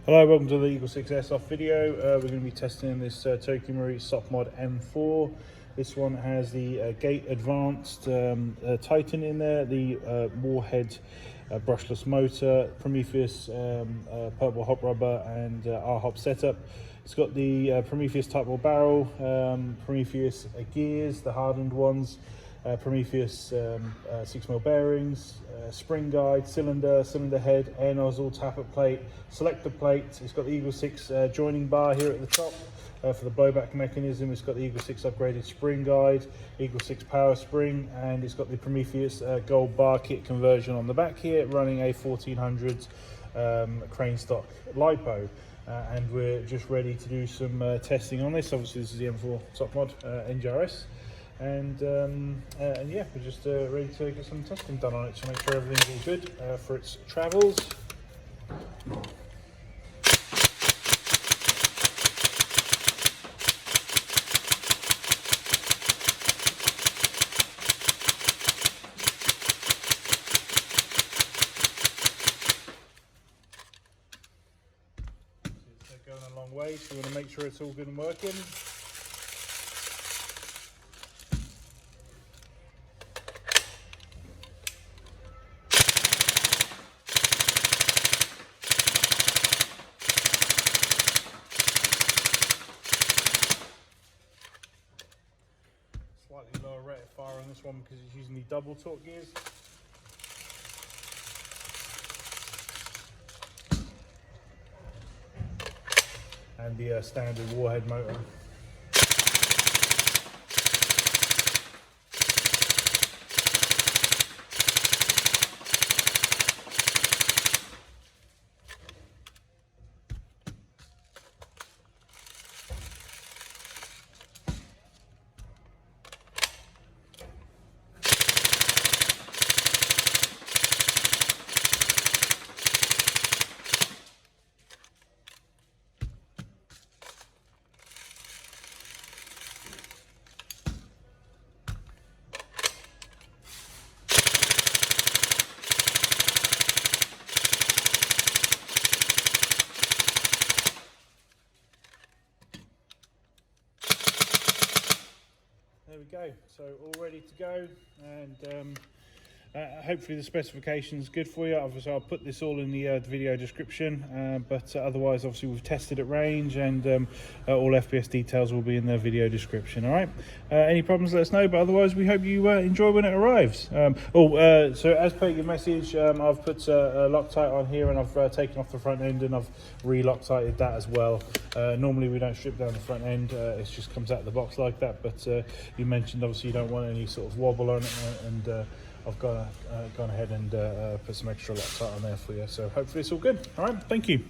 Hello, welcome to the EagleSix Airsoft video. We're going to be testing this Prometheus Sopmod M4. This one has the Gate Advanced Titan in there, the Warhead brushless motor, Prometheus purple hop rubber and R-hop setup. It's got the Prometheus Tightbore barrel, Prometheus gears, the hardened ones, Prometheus 6mm bearings, spring guide, cylinder head, air nozzle, tappet plate, selector plate. It's got the EagleSix joining bar here at the top for the blowback mechanism. It's got the EagleSix upgraded spring guide, EagleSix power spring, and it's got the Prometheus gold bar kit conversion on the back here, running a 1400 crane stock LiPo. And we're just ready to do some testing on this. Obviously this is the M4 Sopmod NGRS. And yeah, we're just ready to get some testing done on it to make sure everything's all good for its travels. It's going a long way, so we want to make sure it's all good and working. Slightly lower rate of fire on this one because it's using the double torque gears. And the standard Warhead motor. There we go, so all ready to go, and hopefully the specification's good for you. Obviously I'll put this all in the video description, but otherwise obviously we've tested at range, and all FPS details will be in the video description. All right, any problems let us know, but otherwise we hope you enjoy when it arrives. So as per your message, I've put a Loctite on here, and I've taken off the front end and I've re-Loctited that as well. Normally we don't strip down the front end, it just comes out of the box like that, but you mentioned obviously you don't want any sort of wobble on it, and I've gone ahead and put some extra Loctite on there for you, so hopefully it's all good. All right, thank you.